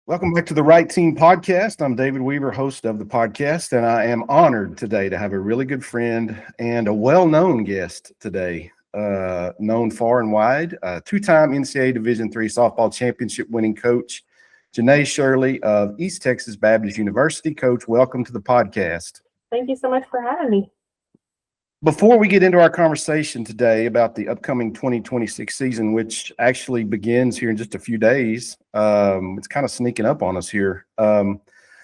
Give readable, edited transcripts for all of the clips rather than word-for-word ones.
Welcome back to the Right Team Podcast. I'm David Weaver, host of the podcast, and I am honored today to have a really good friend and a well-known guest today, known far and wide, two-time NCAA Division III softball championship winning coach, Janae Shirley of East Texas Baptist University. Coach, welcome to the podcast. Thank you so much for having me. Before we get into our conversation today about the upcoming 2026 season, which actually begins here in just a few days, it's kind of sneaking up on us here. Let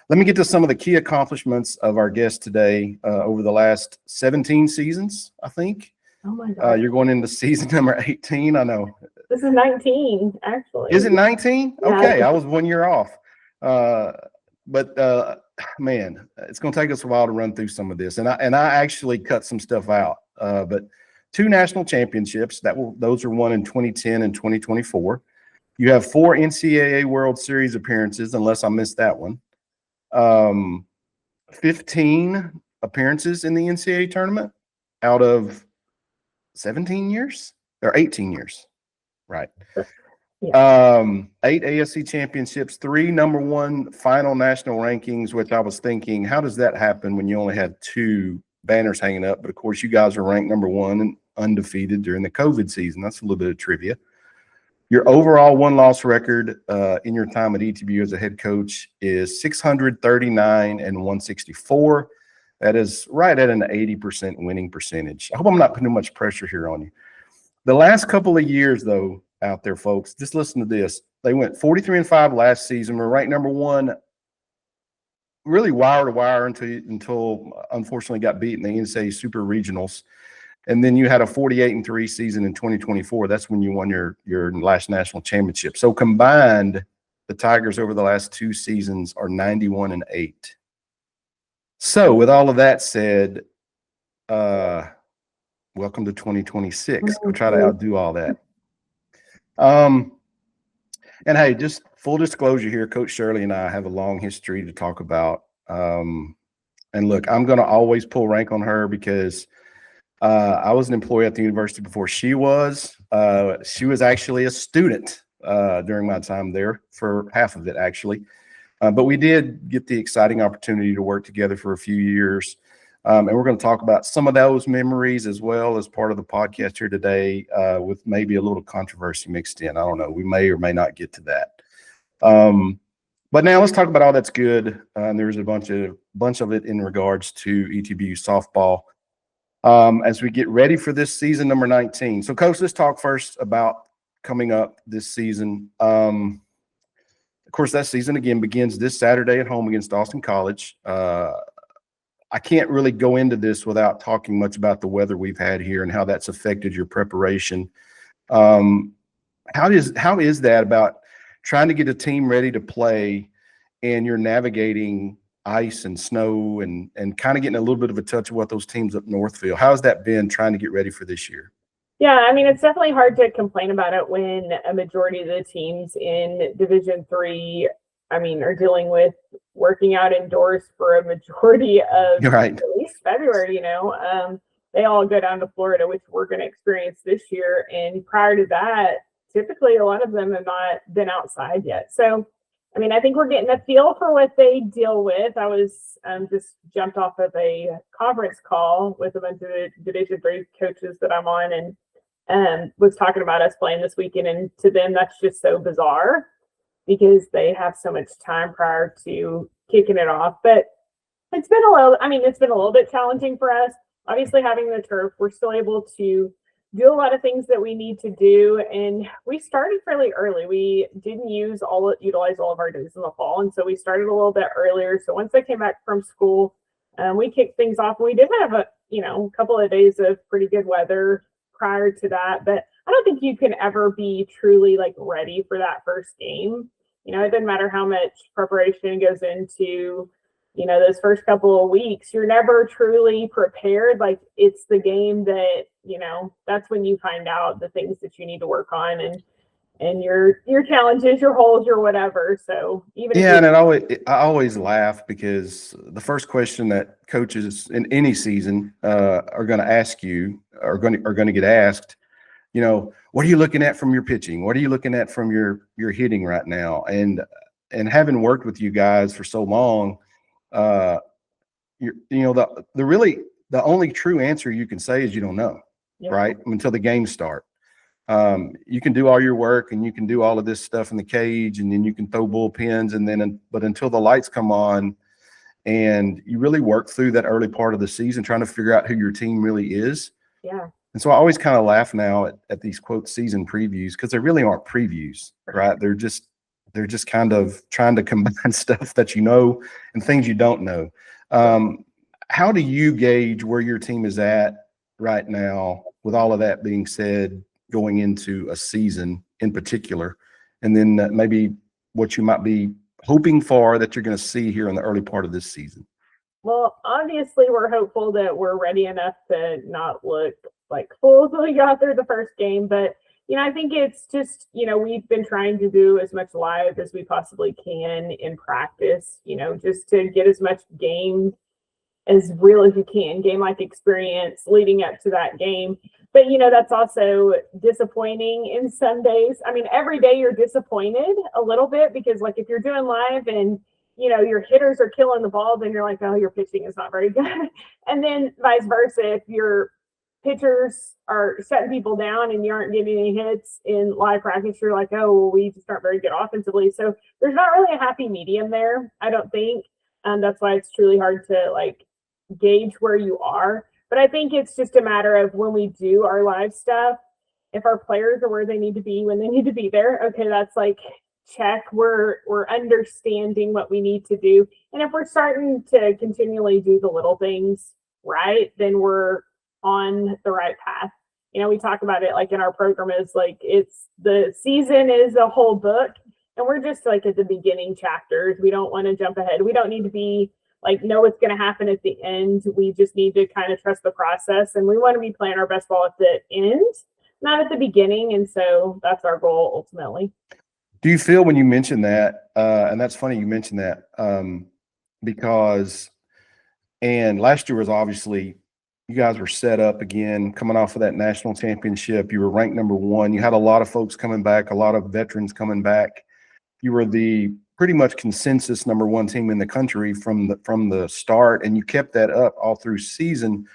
me get to some of the key accomplishments of our guest today over the last 17 seasons, I think. Oh my God. You're going into season number 18, I know. This is 19, actually. Is it 19? Yeah. Okay, I was 1 year off. Man, it's going to take us a while to run through some of this, and I actually cut some stuff out. But two national championships those are won in 2010 and 2024. You have 4 NCAA World Series appearances, unless I missed that one. 15 appearances in the NCAA tournament out of 17 years or 18 years, right? Yeah. 8 ASC championships, 3 number 1 final national rankings, which I was thinking, how does that happen when you only have 2 banners hanging up? But of course, you guys are ranked number 1 and undefeated during the COVID season. That's a little bit of trivia. Your overall win-loss record in your time at ETBU as a head coach is 639 and 164. That is right at an 80% winning percentage. I hope I'm not putting much pressure here on you. The last couple of years, though, out there, folks, just listen to this. They went 43-5 last season. We're ranked number 1, really wire to wire until unfortunately got beat in the NCAA Super Regionals. And then you had a 48-3 season in 2024. That's when you won your last national championship. So combined, the Tigers over the last 2 seasons are 91-8. So with all of that said, welcome to 2026. We'll try to outdo all that. And hey, just full disclosure here, Coach Shirley and I have a long history to talk about. And look, I'm going to always pull rank on her because I was an employee at the university before she was. She was actually a student during my time there for half of it, actually. But we did get the exciting opportunity to work together for a few years. And we're going to talk about some of those memories as well as part of the podcast here today, with maybe a little controversy mixed in. I don't know. We may or may not get to that. But now let's talk about all that's good. And there's a bunch of it in regards to ETBU softball as we get ready for this season number 19. So, Coach, let's talk first about coming up this season. Of course, that season, again, begins this Saturday at home against Austin College. I can't really go into this without talking much about the weather we've had here and how that's affected your preparation. How is that about trying to get a team ready to play and you're navigating ice and snow and kind of getting a little bit of a touch of what those teams up north feel? How has that been trying to get ready for this year? Yeah, I mean, it's definitely hard to complain about it when a majority of the teams in Division III, are dealing with working out indoors for a majority of at least February, they all go down to Florida, which we're going to experience this year. And prior to that, typically a lot of them have not been outside yet. So, I think we're getting a feel for what they deal with. I was just jumped off of a conference call with a bunch of Division III coaches that I'm on and was talking about us playing this weekend. And to them, that's just so bizarre, because they have so much time prior to kicking it off. But it's been a little bit challenging for us. Obviously, having the turf, we're still able to do a lot of things that we need to do. And we started fairly early. We didn't utilize all of our days in the fall. And so we started a little bit earlier. So once I came back from school, we kicked things off. We did have a couple of days of pretty good weather prior to that. But I don't think you can ever be truly ready for that first game. It doesn't matter how much preparation goes into, those first couple of weeks. You're never truly prepared. It's the game that, that's when you find out the things that you need to work on and your challenges, your holes, your whatever. So and I always laugh because the first question that coaches in any season are going to ask you are going to get asked, what are you looking at from your pitching? What are you looking at from your hitting right now? And and having worked with you guys for so long, the only true answer you can say is you don't know, right? Until the games start. You can do all your work and you can do all of this stuff in the cage, and then you can throw bullpens, but until the lights come on and you really work through that early part of the season trying to figure out who your team really is. Yeah. And so I always kind of laugh now at these quote season previews, because they really aren't previews, right? They're just kind of trying to combine stuff that you know and things you don't know. How do you gauge where your team is at right now with all of that being said, going into a season in particular, and then maybe what you might be hoping for that you're going to see here in the early part of this season? Well, obviously we're hopeful that we're ready enough to not look like fools when we got through the first game, but I think it's just, we've been trying to do as much live as we possibly can in practice, just to get as much game as real as you can, game-like experience leading up to that game. But, that's also disappointing in some days. I mean, every day you're disappointed a little bit, because like if you're doing live and, your hitters are killing the ball, then you're like, oh, your pitching is not very good. And then vice versa, if your pitchers are shutting people down and you aren't getting any hits in live practice, you're like, oh, well, we just aren't very good offensively. So there's not really a happy medium there, I don't think. That's why it's truly hard to gauge where you are. But I think it's just a matter of when we do our live stuff, if our players are where they need to be when they need to be there, okay, that's check. We're understanding what we need to do. And if we're starting to continually do the little things right, then we're on the right path. We talk about it in our program is it's the season is a whole book, and we're just at the beginning chapters. We don't want to jump ahead. We don't need to be know what's going to happen at the end. We just need to kind of trust the process, and we want to be playing our best ball at the end, not at the beginning. And so that's our goal ultimately. Do you feel, when you mentioned that, and that's funny you mentioned that, because last year was obviously, you guys were set up again, coming off of that national championship. You were ranked number 1. You had a lot of folks coming back, a lot of veterans coming back. You were the pretty much consensus number 1 team in the country from the start, and you kept that up all through season.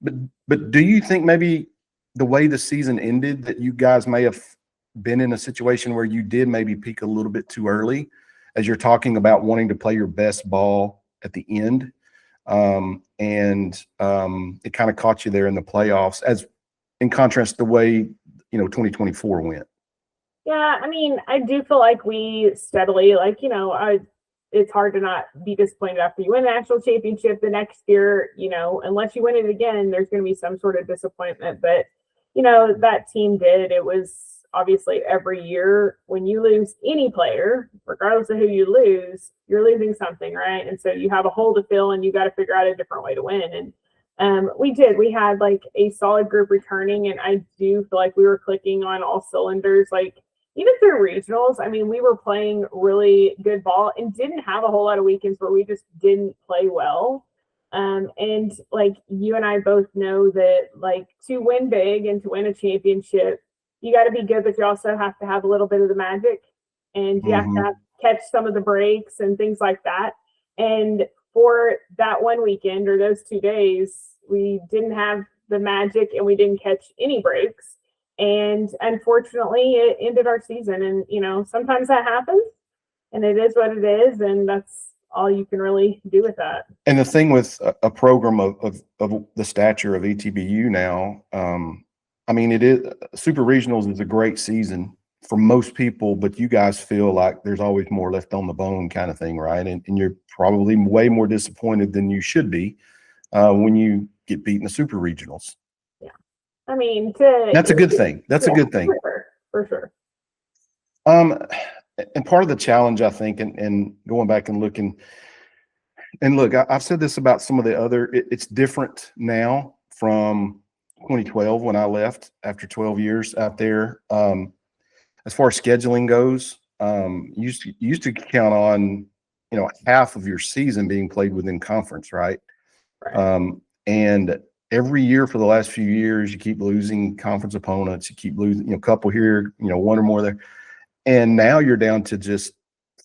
But do you think maybe the way the season ended, that you guys may have been in a situation where you did maybe peak a little bit too early, as you're talking about wanting to play your best ball at the end? It kind of caught you there in the playoffs, as in contrast to the way 2024 went. Yeah, I mean, I do feel like we steadily, it's hard to not be disappointed after you win the national championship the next year. Unless you win it again, there's going to be some sort of disappointment. But that team did. It was obviously every year when you lose any player, regardless of who you lose, you're losing something, right? And so you have a hole to fill, and you got to figure out a different way to win. And we did. We had a solid group returning, and I do feel like we were clicking on all cylinders. Even through regionals, I mean, we were playing really good ball and didn't have a whole lot of weekends where we just didn't play well. And you and I both know that to win big and to win a championship, you got to be good, but you also have to have a little bit of the magic, and you have to catch some of the breaks and things like that. And for that one weekend or those 2 days, we didn't have the magic and we didn't catch any breaks. And unfortunately, it ended our season. And, sometimes that happens, and it is what it is. And that's all you can really do with that. And the thing with a program of the stature of ETBU now, I mean, it is Super Regionals is a great season for most people, but you guys feel like there's always more left on the bone kind of thing, right? And you're probably way more disappointed than you should be when you get beat in the Super Regionals. Yeah. I mean, that's a good thing. That's a good thing. For sure. And part of the challenge, I think, and going back and looking, and look, I've said this about some of the other, it's different now from 2012 when I left after 12 years out there. As far as scheduling goes, you used to count on, half of your season being played within conference, right? And every year for the last few years, you keep losing conference opponents. You keep losing, a couple here, one or more there. And now you're down to just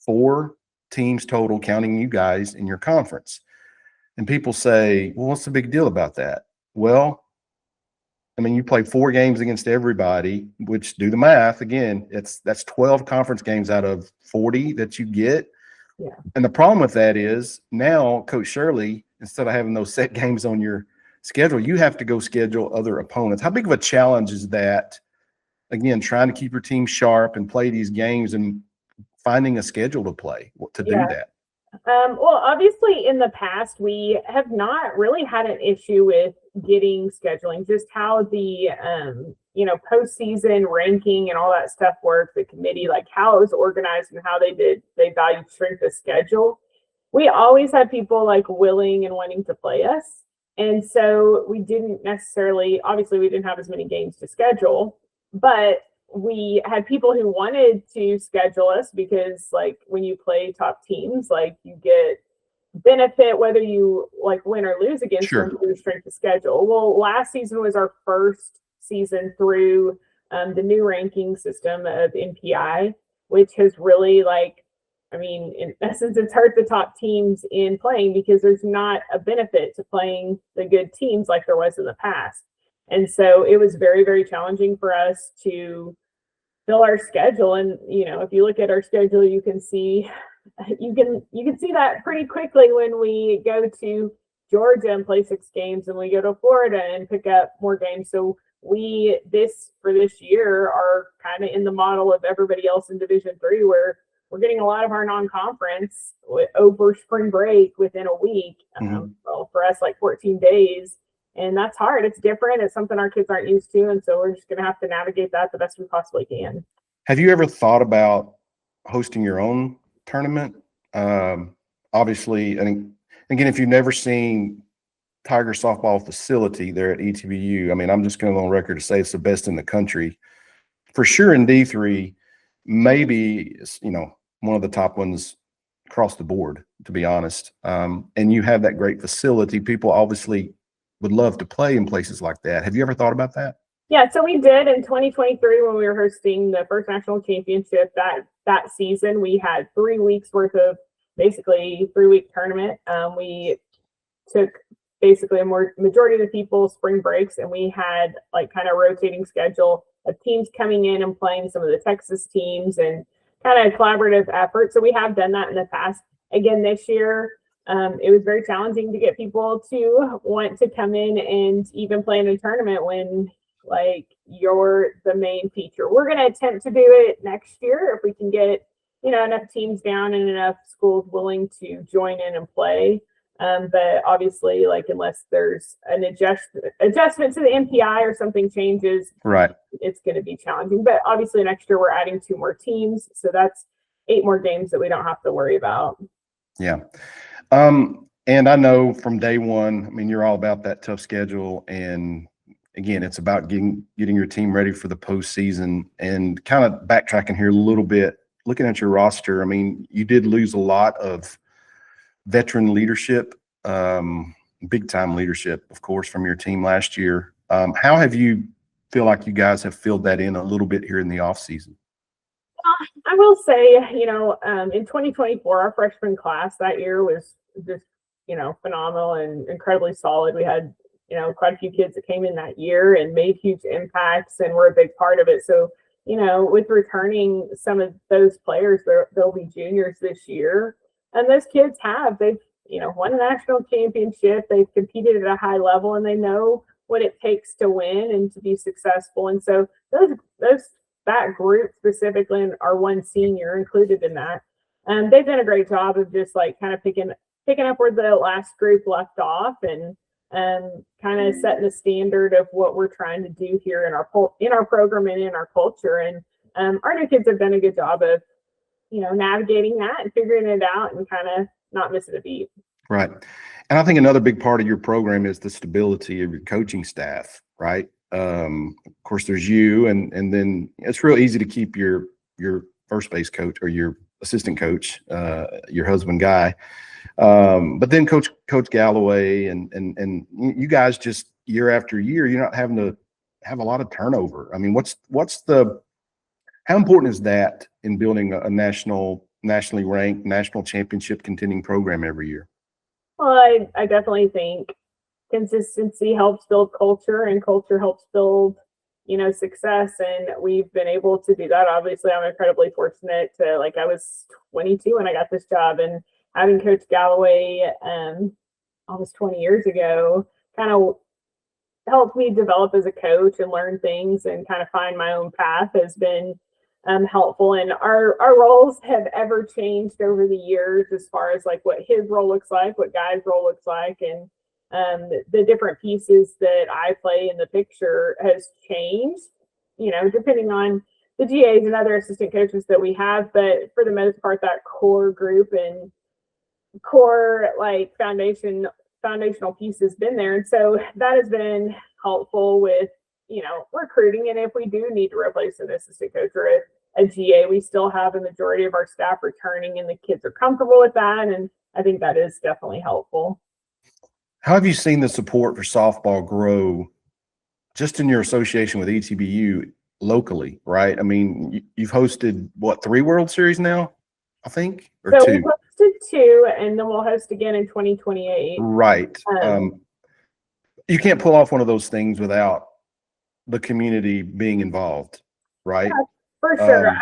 4 teams total, counting you guys in your conference. And people say, well, what's the big deal about that? Well, I mean, you play 4 games against everybody, which, do the math again, that's 12 conference games out of 40 that you get. Yeah. And the problem with that is now Coach Shirley, instead of having those set games on your schedule, you have to go schedule other opponents. How big of a challenge is that? Again, trying to keep your team sharp and play these games and finding a schedule to play to do that. Well, obviously in the past, we have not really had an issue with getting scheduling, just how the, postseason ranking and all that stuff works, the committee, like how it was organized and how they valued strength of schedule. We always had people like willing and wanting to play us. And so we didn't necessarily, obviously we didn't have as many games to schedule, but we had people who wanted to schedule us because, like, when you play top teams, like, you get benefit whether you like win or lose against them through strength of schedule. Well, last season was our first season through the new ranking system of NPI, which has really, in essence, it's hurt the top teams in playing because there's not a benefit to playing the good teams like there was in the past. And so it was very, very challenging for us to fill our schedule. And, if you look at our schedule, you can see that pretty quickly when we go to Georgia and play 6 games, and we go to Florida and pick up more games. So for this year are kind of in the model of everybody else in Division III, where we're getting a lot of our non-conference over spring break within a week. Well, for us, like 14 days. And that's hard. It's different. It's something our kids aren't used to. And so we're just going to have to navigate that the best we possibly can. Have you ever thought about hosting your own tournament? Obviously, and again, if you've never seen Tiger softball facility there at ETBU, I'm just going on record to say it's the best in the country. For sure in D3, maybe, one of the top ones across the board, to be honest. And you have that great facility. People obviously would love to play in places like that. Have you ever thought about that? Yeah, so we did in 2023 when we were hosting the first national championship. That season, we had 3 weeks worth of basically 3-week tournament. We took basically a majority of the people spring breaks, and we had like kind of rotating schedule of teams coming in and playing some of the Texas teams and kind of collaborative effort. So we have done that in the past. Again, this year, it was very challenging to get people to want to come in and even play in a tournament when, like, you're the main feature. We're going to attempt to do it next year if we can get, enough teams down and enough schools willing to join in and play. But obviously, like, unless there's an adjustment to the NPI or something changes, right, it's going to be challenging. But obviously next year we're adding 2 more teams. So that's 8 more games that we don't have to worry about. Yeah. And I know from day one, you're all about that tough schedule. And again, it's about getting your team ready for the postseason. And kind of backtracking here a little bit, looking at your roster, you did lose a lot of veteran leadership, big time leadership, of course, from your team last year. How have you feel like you guys have filled that in a little bit here in the off season? I will say, in 2024, our freshman class that year was just, phenomenal and incredibly solid. We had, quite a few kids that came in that year and made huge impacts and were a big part of it. So, with returning some of those players, they'll be juniors this year. And those kids they've, won a national championship. They've competed at a high level, and they know what it takes to win and to be successful. And so that group specifically, and our one senior included in that, they've done a great job of just like kind of picking up where the last group left off and kind of setting the standard of what we're trying to do here in our program and in our culture. And our new kids have done a good job of, navigating that and figuring it out and kind of not missing a beat. Right. And I think another big part of your program is the stability of your coaching staff, right? Of course, there's you, and then it's real easy to keep your first base coach or your assistant coach, your husband Guy, but then Coach Galloway and you guys just year after year, you're not having to have a lot of turnover. How important is that in building a national nationally ranked, national championship contending program every year? Well, I definitely think consistency helps build culture, and culture helps build, success. And we've been able to do that. Obviously, I'm incredibly fortunate to, I was 22 when I got this job, and having Coach Galloway almost 20 years ago kind of helped me develop as a coach and learn things and kind of find my own path has been helpful. And our roles have ever changed over the years as far as like what his role looks like, what Guy's role looks like, and the different pieces that I play in the picture has changed, depending on the GAs and other assistant coaches that we have. But for the most part, that core group and core foundational piece has been there. And so that has been helpful with, recruiting. And if we do need to replace an assistant coach or a GA, we still have a majority of our staff returning and the kids are comfortable with that. And I think that is definitely helpful. How have you seen the support for softball grow just in your association with ETBU locally, right? I mean, you've hosted, 3 World Series now, I think, or so 2? We hosted 2, and then we'll host again in 2028. Right. You can't pull off one of those things without the community being involved, right? Yeah, for sure.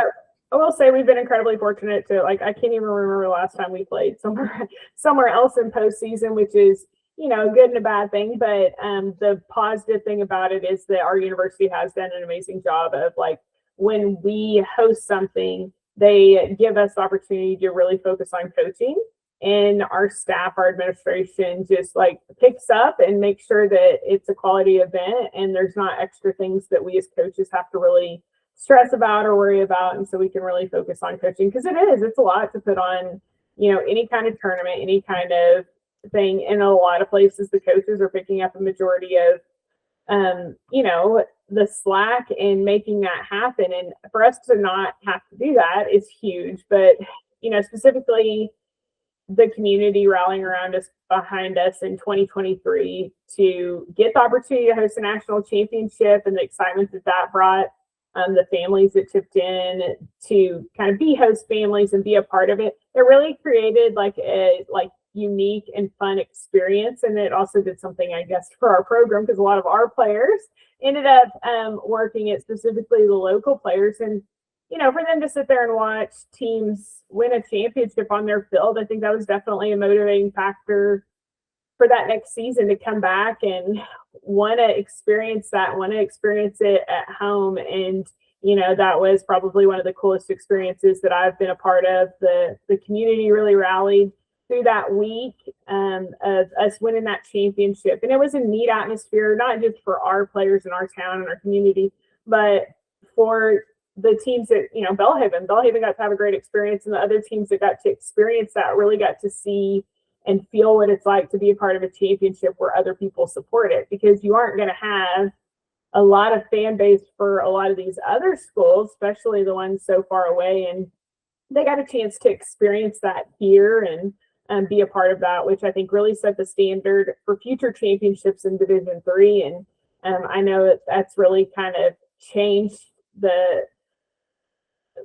I will say we've been incredibly fortunate to, I can't even remember the last time we played somewhere else in postseason, which is, a good and a bad thing. But the positive thing about it is that our university has done an amazing job of, when we host something, they give us the opportunity to really focus on coaching, and our staff, our administration just picks up and makes sure that it's a quality event and there's not extra things that we as coaches have to really stress about or worry about. And so we can really focus on coaching, because it's a lot to put on, any kind of tournament, any kind of thing. In a lot of places, the coaches are picking up a majority of, the slack and making that happen. And for us to not have to do that is huge. But, specifically the community rallying around us, behind us in 2023 to get the opportunity to host a national championship, and the excitement that brought, the families that chipped in to kind of be host families and be a part of it. It really created a unique and fun experience. And it also did something, I guess, for our program, because a lot of our players ended up working at specifically the local players. And, for them to sit there and watch teams win a championship on their field, I think that was definitely a motivating factor for that next season to come back and want to experience it at home. And, that was probably one of the coolest experiences that I've been a part of. The community really rallied through that week of us winning that championship. And it was a neat atmosphere, not just for our players in our town and our community, but for the teams that, Belhaven got to have a great experience, and the other teams that got to experience that really got to see and feel what it's like to be a part of a championship where other people support it, because you aren't going to have a lot of fan base for a lot of these other schools, especially the ones so far away. And they got a chance to experience that here and be a part of that, which I think really set the standard for future championships in Division III. And I know that's really kind of changed the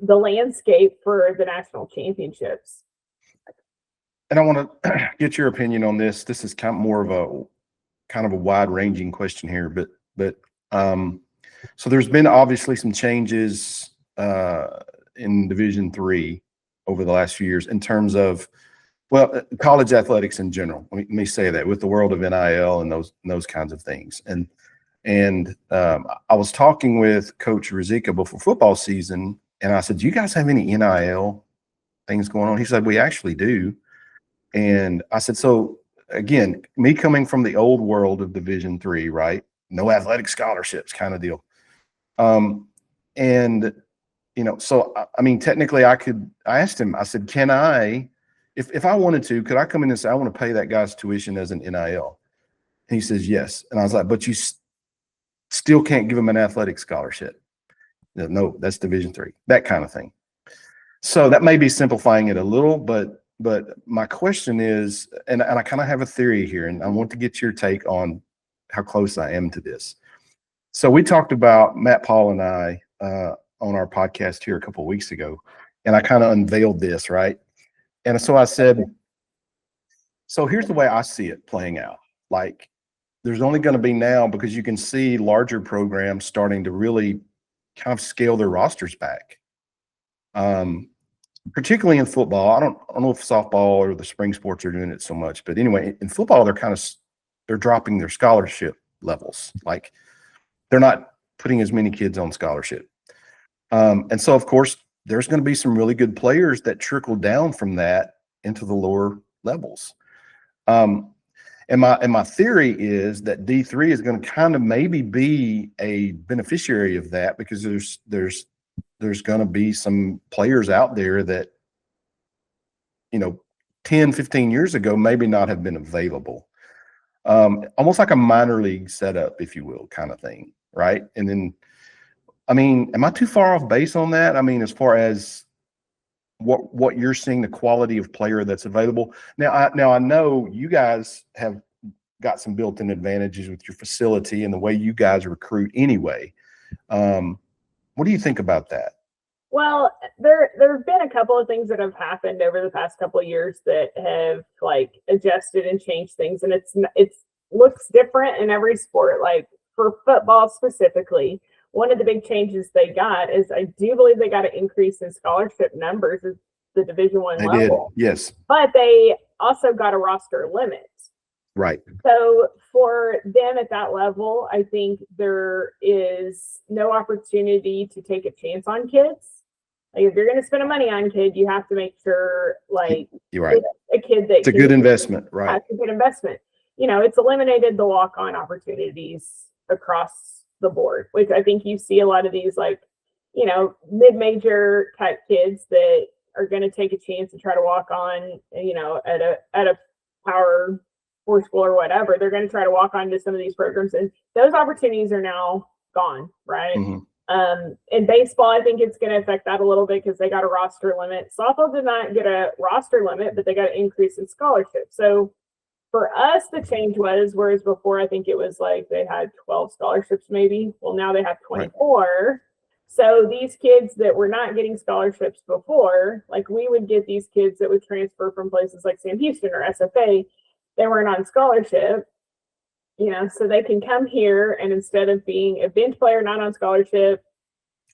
landscape for the national championships. And I want to get your opinion on this. This is kind of a wide-ranging question here, but so there's been obviously some changes in Division III over the last few years in terms of, college athletics in general. Let me say that, with the world of NIL and those kinds of things. And I was talking with Coach Rizika before football season, and I said, "Do you guys have any NIL things going on?" He said, "We actually do." And I said, "So again, me coming from the old world of Division III, right? No athletic scholarships kind of deal. And so I mean, technically I asked him, I said, can I, if I wanted to, could I come in and say, I want to pay that guy's tuition as an NIL? And he says, yes. And I was like, but you still can't give him an athletic scholarship. No, that's Division III, that kind of thing. So that may be simplifying it a little, but my question is, and I kind of have a theory here, and I want to get your take on how close I am to this. So we talked about, Matt Paul and I, on our podcast here a couple of weeks ago, and I kind of unveiled this, right? And so I said, so here's the way I see it playing out. Like, there's only going to be now, because you can see larger programs starting to really kind of scale their rosters back. Particularly in football. I don't know if softball or the spring sports are doing it so much, but anyway, in football, they're dropping their scholarship levels. Like, they're not putting as many kids on scholarship. And so, of course, there's going to be some really good players that trickle down from that into the lower levels. And my theory is that D3 is going to kind of maybe be a beneficiary of that, because there's going to be some players out there that, 10, 15 years ago, maybe not have been available. Almost like a minor league setup, if you will, kind of thing. Right. And then, I mean, am I too far off base on that? I mean, as far as what you're seeing, the quality of player that's available. Now I know you guys have got some built-in advantages with your facility and the way you guys recruit anyway. What do you think about that? Well, there have been a couple of things that have happened over the past couple of years that have adjusted and changed things, and it looks different in every sport. Like for football specifically, one of the big changes they got is, I do believe they got an increase in scholarship numbers at the Division I level. Did, yes. But they also got a roster limit. Right. So for them at that level, I think there is no opportunity to take a chance on kids. Like, if you're going to spend money on a kid, you have to make sure, you're right, it's a kid that it's a good investment, right? It's a good investment. It's eliminated the walk-on opportunities across the board, which I think you see a lot of these mid-major type kids that are going to take a chance and try to walk on, at a power or school or whatever. They're going to try to walk on to some of these programs, and those opportunities are now gone, right? Mm-hmm. In baseball, I think it's going to affect that a little bit, because they got a roster limit. Softball did not get a roster limit, but they got an increase in scholarships. So for us, the change was, whereas before I think it was they had 12 scholarships maybe. Well, now they have 24. Right. So these kids that were not getting scholarships before, we would get these kids that would transfer from places like Sam Houston or SFA. They weren't on scholarship, so they can come here, and instead of being a bench player, not on scholarship,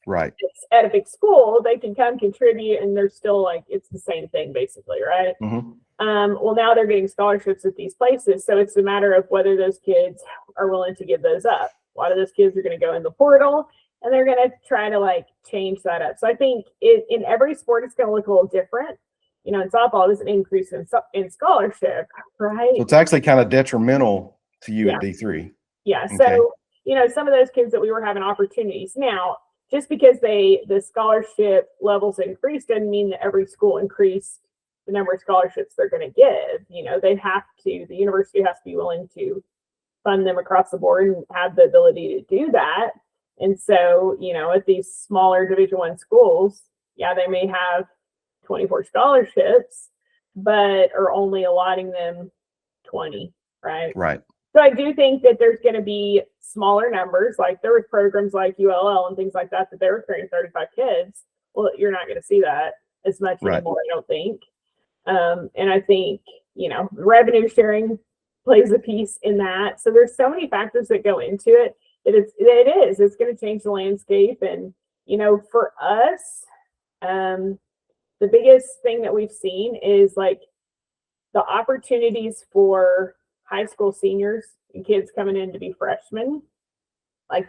right, at a big school, they can come contribute, and they're still it's the same thing basically, right? Mm-hmm. Well, now they're getting scholarships at these places, so it's a matter of whether those kids are willing to give those up. A lot of those kids are going to go in the portal, and they're going to try to change that up. So I think in every sport, it's going to look a little different. In softball, there's an increase in scholarship, right? So it's actually kind of detrimental to you at D3. Yeah. Okay. So, some of those kids that we were having opportunities. Now, just because the scholarship levels increased doesn't mean that every school increased the number of scholarships they're going to give. The university has to be willing to fund them across the board and have the ability to do that. And so, at these smaller Division I schools, they may have 24 scholarships, but are only allotting them 20, right? Right. So I do think that there's going to be smaller numbers. Like there was programs like ULL and things like that they were carrying 35 kids. Well, you're not going to see that as much anymore, I don't think. And I think, revenue sharing plays a piece in that. So there's so many factors that go into it that it's going to change the landscape. And, for us, the biggest thing that we've seen is the opportunities for high school seniors and kids coming in to be freshmen.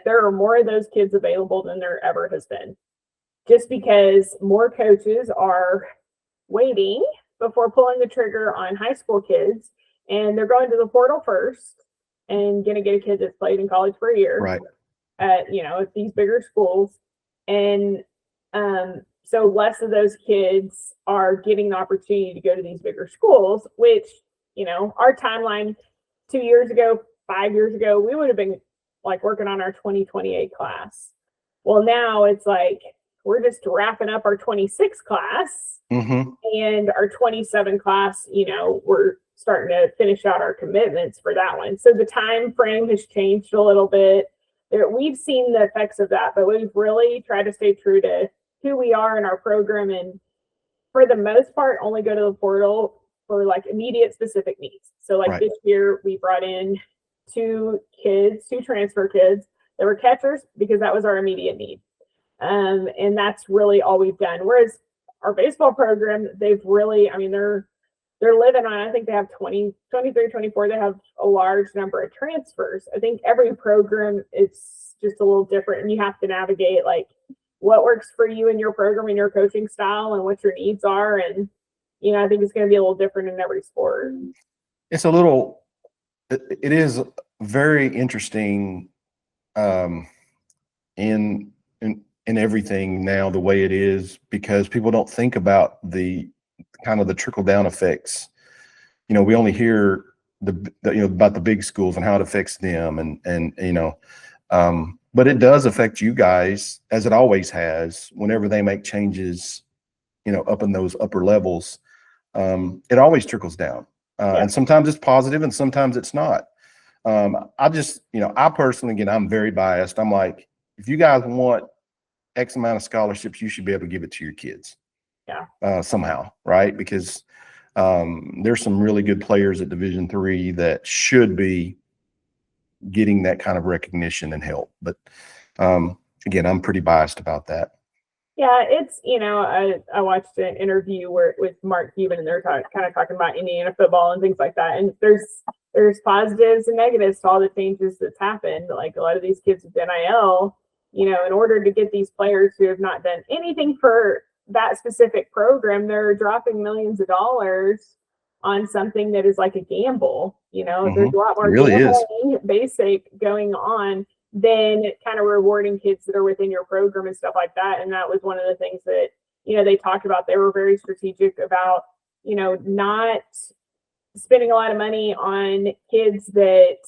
There are more of those kids available than there ever has been, just because more coaches are waiting before pulling the trigger on high school kids, and they're going to the portal first and going to get a kid that's played in college for a year, right, at these bigger schools. And so less of those kids are getting the opportunity to go to these bigger schools, which, our timeline 2 years ago, 5 years ago, we would have been working on our 2028 class. Well, now it's we're just wrapping up our 26 class, mm-hmm. and our 27 class, we're starting to finish out our commitments for that one. So the time frame has changed a little bit. We've seen the effects of that, but we've really tried to stay true to who we are in our program and for the most part, only go to the portal for like immediate specific needs. So like this year we brought in two transfer kids that were catchers because that was our immediate need. And that's really all we've done. Whereas our baseball program, they've really, I mean, they're living on, I think they have 23, 24, they have a large number of transfers. I think every program is just a little different, and you have to navigate like what works for you in your program and your coaching style and what your needs are. And, you know, I think it's going to be a little different in every sport. It is very interesting in everything now, the way it is, because people don't think about the kind of the trickle down effects. You know, we only hear about the big schools and how it affects them, and you know, but it does affect you guys, as it always has. Whenever they make changes, you know, up in those upper levels, it always trickles down, and sometimes it's positive and sometimes it's not. I just, you know, I personally, again, I'm very biased. I'm like, if you guys want X amount of scholarships, you should be able to give it to your kids. Somehow, right? Because there's some really good players at Division III that should be getting that kind of recognition and help. But again, I'm pretty biased about that. Yeah, it's, you know, I watched an interview with Mark Cuban, and they're kind of talking about Indiana football and things like that. And there's positives and negatives to all the changes that's happened. Like a lot of these kids with NIL, you know, in order to get these players who have not done anything for that specific program, they're dropping millions of dollars on something that is like a gamble. You know, there's a lot more gambling basic going on than kind of rewarding kids that are within your program and stuff like that. And that was one of the things that, you know, they talked about. They were very strategic about, you know, not spending a lot of money on kids that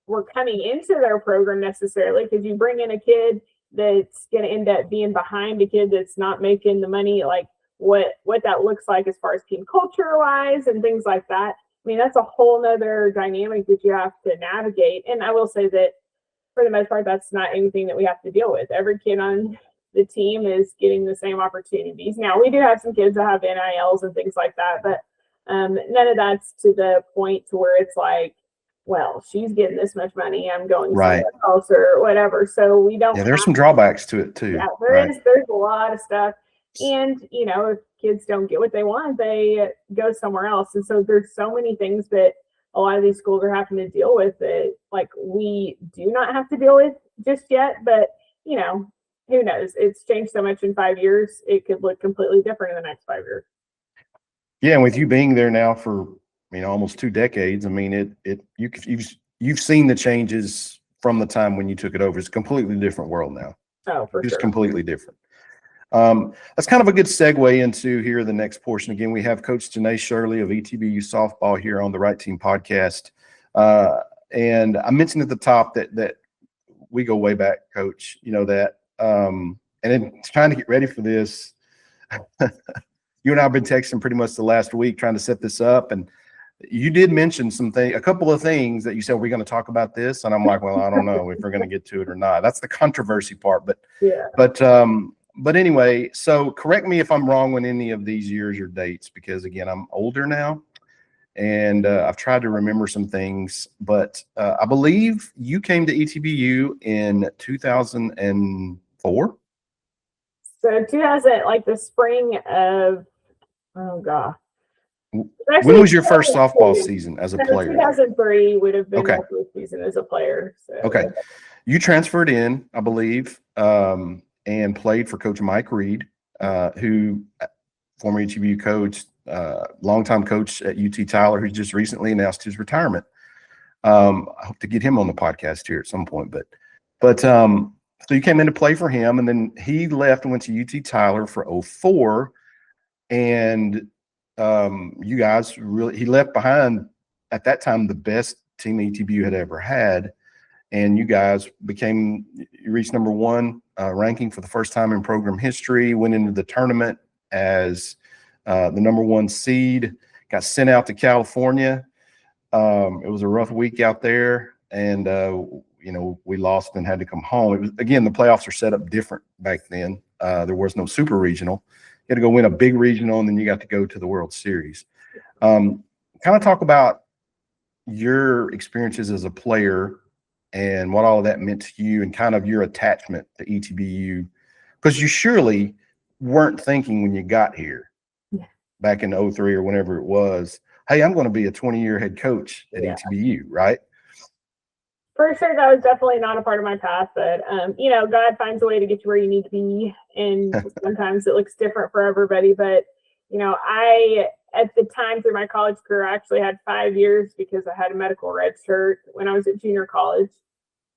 were coming into their program necessarily, because you bring in a kid that's going to end up being behind a kid that's not making the money, like what that looks like as far as team culture wise and things like that. I mean, that's a whole nother dynamic that you have to navigate. And I will say that for the most part, that's not anything that we have to deal with. Every kid on the team is getting the same opportunities. Now, we do have some kids that have NILs and things like that, but none of that's to the point to where it's like, well, she's getting this much money, I'm going somewhere else or whatever. So we don't. Yeah, there's some drawbacks to it too. Yeah, there's a lot of stuff. And, you know, if kids don't get what they want, they go somewhere else. And so there's so many things that a lot of these schools are having to deal with that, like, we do not have to deal with just yet. But, you know, who knows? It's changed so much in 5 years. It could look completely different in the next 5 years. Yeah, and with you being there now for, you know, almost 2 decades, I mean, you've seen the changes from the time when you took it over. It's a completely different world now. Oh, for sure. It's completely different. That's kind of a good segue into here the next portion. Again, we have Coach Janae Shirley of ETBU softball here on the Right Team podcast. And I mentioned at the top that we go way back, Coach, you know that. And in trying to get ready for this, you and I have been texting pretty much the last week trying to set this up. And you did mention a couple of things that you said, we're going to talk about this. And I'm like, well, I don't know if we're going to get to it or not. That's the controversy part. But anyway, so correct me if I'm wrong on any of these years or dates, because again, I'm older now and I've tried to remember some things, but I believe you came to ETBU in 2004. So 2000, like the spring of, oh God. When was your first softball season as a player? 2003 would have been my first season as a player. So. Okay. You transferred in, I believe, and played for Coach Mike Reed, who former ETBU coach, longtime coach at UT Tyler, who just recently announced his retirement. I hope to get him on the podcast here at some point. But so you came in to play for him, and then he left and went to UT Tyler for 2004. And you guys he left behind at that time the best team ETBU had ever had. And you guys you reached number 1 ranking for the first time in program history, went into the tournament as the number 1 seed, got sent out to California. It was a rough week out there, and you know, we lost and had to come home. It was, again, the playoffs are set up different back then. There was no super regional. You had to go win a big regional, and then you got to go to the World Series. Kind of talk about your experiences as a player and what all of that meant to you and kind of your attachment to ETBU, because you surely weren't thinking when you got here back in 03 or whenever it was, hey, I'm going to be a 20-year head coach at ETBU, right? For sure, that was definitely not a part of my path, but you know, God finds a way to get you where you need to be, and sometimes it looks different for everybody. But you know, at the time through my college career, I actually had 5 years because I had a medical red shirt when I was at junior college.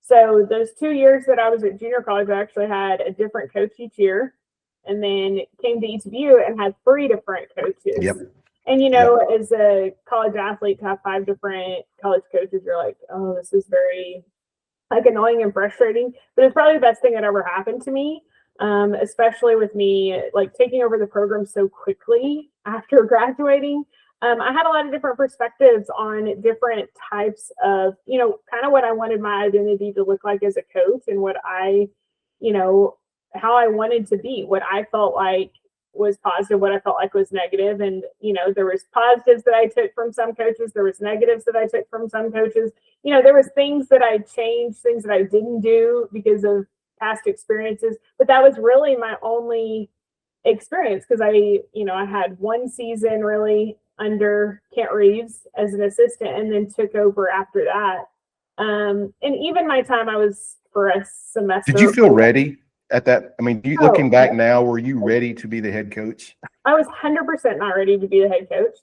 So those 2 years that I was at junior college, I actually had a different coach each year, and then came to ETBU and had 3 different coaches. Yep. And, you know, as a college athlete, to have 5 different college coaches, you're like, oh, this is very, like, annoying and frustrating. But it's probably the best thing that ever happened to me, especially with me, like, taking over the program so quickly after graduating. I had a lot of different perspectives on different types of, you know, kind of what I wanted my identity to look like as a coach, and what I, you know, how I wanted to be, what I felt like was positive, what I felt like was negative. And, you know, there was positives that I took from some coaches. There was negatives that I took from some coaches. You know, there was things that I changed, things that I didn't do because of past experiences, but that was really my only experience, because I had 1 season really under Kent Reeves as an assistant, and then took over after that. And even my time, I was for a semester. Did you feel ready at that? I mean, looking back now, were you ready to be the head coach? I was 100% not ready to be the head coach.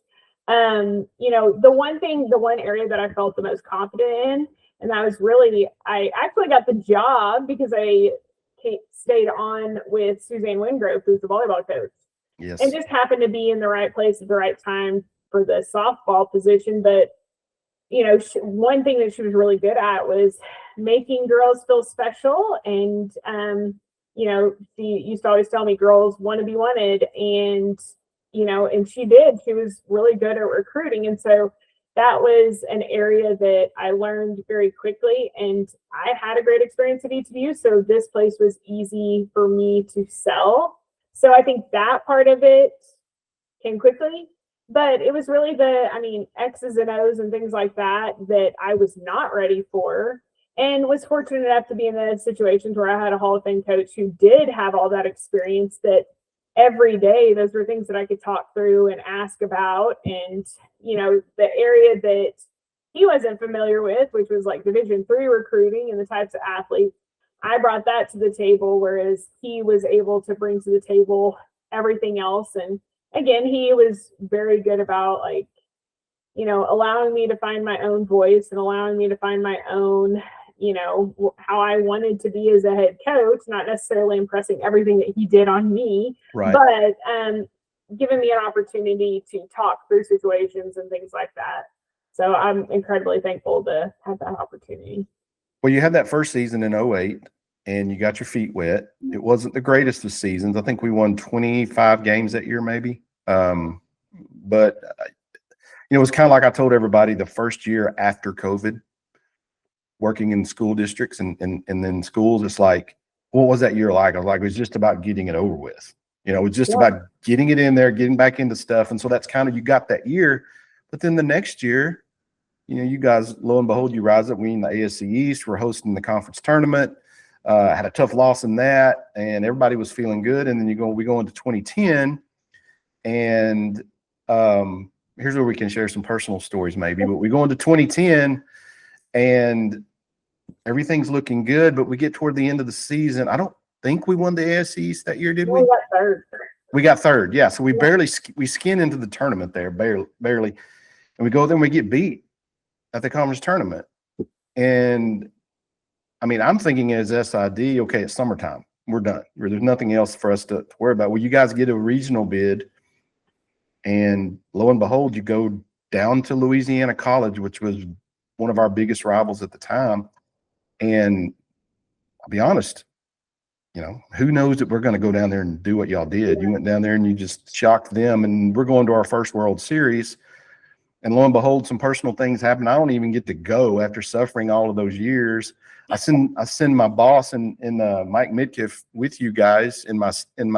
You know, the one area that I felt the most confident in, and that was really, I actually got the job because I stayed on with Suzanne Wingrove, who's the volleyball coach. Yes. And just happened to be in the right place at the right time for the softball position. But, you know, one thing that she was really good at was making girls feel special. And, you know, she used to always tell me girls want to be wanted. And, you know, and she did. She was really good at recruiting. And so that was an area that I learned very quickly. And I had a great experience at ETBU. So this place was easy for me to sell. So I think that part of it came quickly, but it was really X's and O's and things like that I was not ready for, and was fortunate enough to be in those situations where I had a Hall of Fame coach who did have all that experience, that every day those were things that I could talk through and ask about. And, you know, the area that he wasn't familiar with, which was like Division III recruiting and the types of athletes, I brought that to the table, whereas he was able to bring to the table everything else. And again, he was very good about, like, you know, allowing me to find my own voice and allowing me to find my own, you know, how I wanted to be as a head coach, not necessarily impressing everything that he did on me, right, but giving me an opportunity to talk through situations and things like that. So I'm incredibly thankful to have that opportunity. Well, you had that first season in 08 and you got your feet wet. It wasn't the greatest of seasons. I think we won 25 games that year, maybe. But you know, it was kind of like I told everybody the first year after COVID, working in school districts and then schools, it's like, what was that year like? I was like, it was just about getting it over with. You know, it was just about getting it in there, getting back into stuff. And so that's kind of, you got that year. But then the next year, you know, you guys, lo and behold, you rise up, winning the ASC East. We're hosting the conference tournament. Had a tough loss in that, and everybody was feeling good. And then we go into 2010, and here's where we can share some personal stories, maybe. But we go into 2010, and everything's looking good. But we get toward the end of the season. I don't think we won the ASC East that year, did we? We got third. We got third, yeah. So we skin into the tournament there, barely, and we go there and we get beat at the conference tournament. And I mean, I'm thinking as SID, okay, it's summertime, we're done. There's nothing else for us to worry about. Well, you guys get a regional bid, and lo and behold, you go down to Louisiana College, which was one of our biggest rivals at the time. And I'll be honest, you know, who knows that we're going to go down there and do what y'all did. You went down there and you just shocked them, and we're going to our first World Series. And lo and behold, some personal things happen. I don't even get to go after suffering all of those years. I send my boss and Mike Midkiff with you guys in my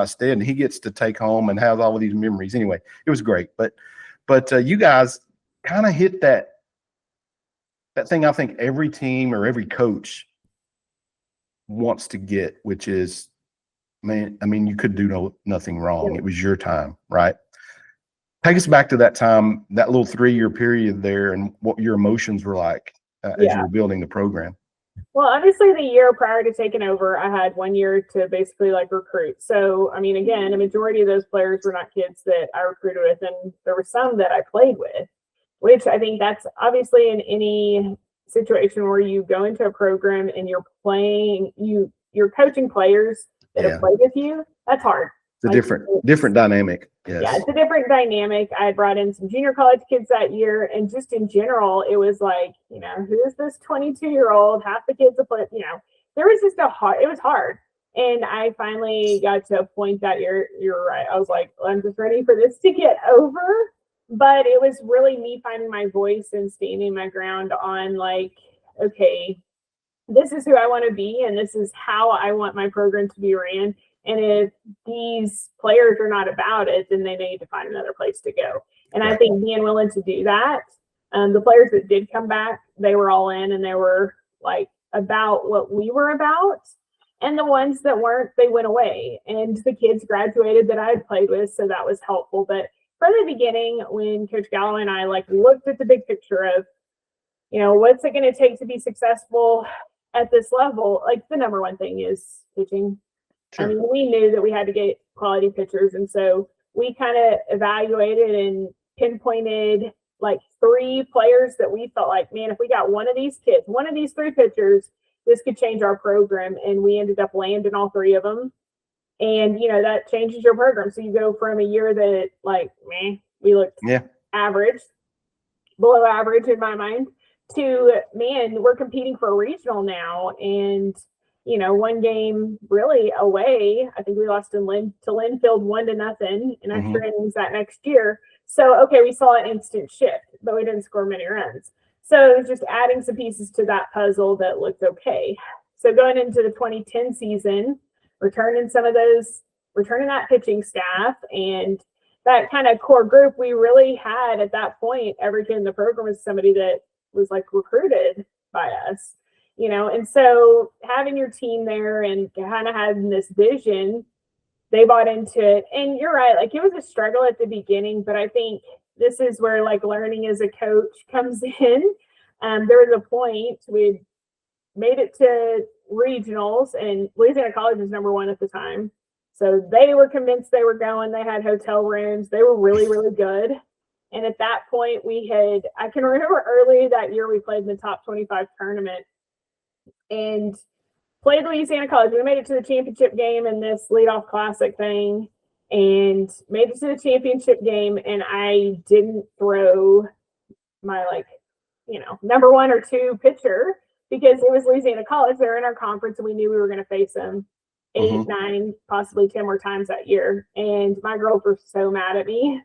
stead, and he gets to take home and have all of these memories. Anyway, it was great. But you guys kind of hit that thing I think every team or every coach wants to get, which is, man, I mean, you could do nothing wrong. It was your time, right? Take us back to that time, that little 3-year period there, and what your emotions were like as you were building the program. Well, obviously the year prior to taking over, I had 1 year to basically like recruit. So, I mean, again, a majority of those players were not kids that I recruited with, and there were some that I played with, which I think that's obviously in any situation where you go into a program and you're playing, you're coaching players that have played with you. That's hard. It's a different dynamic. Yes. Yeah, it's a different dynamic. I brought in some junior college kids that year, and just in general, it was like, you know, who is this 22-year-old? Half the kids that play, you know, there was just it was hard. And I finally got to a point that you're right. I was like, I'm just ready for this to get over. But it was really me finding my voice and standing my ground on like, okay, this is who I want to be, and this is how I want my program to be ran. And if these players are not about it, then they need to find another place to go. And I think being willing to do that, the players that did come back, they were all in, and they were like about what we were about. And the ones that weren't, they went away. And the kids graduated that I had played with, so that was helpful. But from the beginning, when Coach Galloway and I like looked at the big picture of, you know, what's it going to take to be successful at this level, like the number one thing is pitching. Sure. I mean, we knew that we had to get quality pitchers, and so we kind of evaluated and pinpointed like 3 players that we felt like, man, if we got one of these kids, one of these 3 pitchers, this could change our program. And we ended up landing all 3 of them. And, you know, that changes your program. So you go from a year that like, man, we looked average, below average in my mind, to, man, we're competing for a regional now. And, you know, one game really away, I think we lost to Linfield 1-0 in extra innings that next year. So, okay, we saw an instant shift, but we didn't score many runs. So it was just adding some pieces to that puzzle that looked okay. So going into the 2010 season, returning that pitching staff and that kind of core group, we really had at that point, every kid in the program was somebody that was like recruited by us, you know. And so having your team there and kind of having this vision, they bought into it. And you're right, like it was a struggle at the beginning, but I think this is where like learning as a coach comes in. There was a point we made it to regionals, and Louisiana College was number 1 at the time. So they were convinced they were going. They had hotel rooms. They were really, really good. And at that point, I can remember early that year we played in the top 25 tournament and played Louisiana College. We made it to the championship game in this leadoff classic thing and made it to the championship game. And I didn't throw my, like, you know, number 1 or 2 pitcher because it was Louisiana College. They were in our conference, and we knew we were going to face them 8, 9, possibly 10 more times that year. And my girls were so mad at me.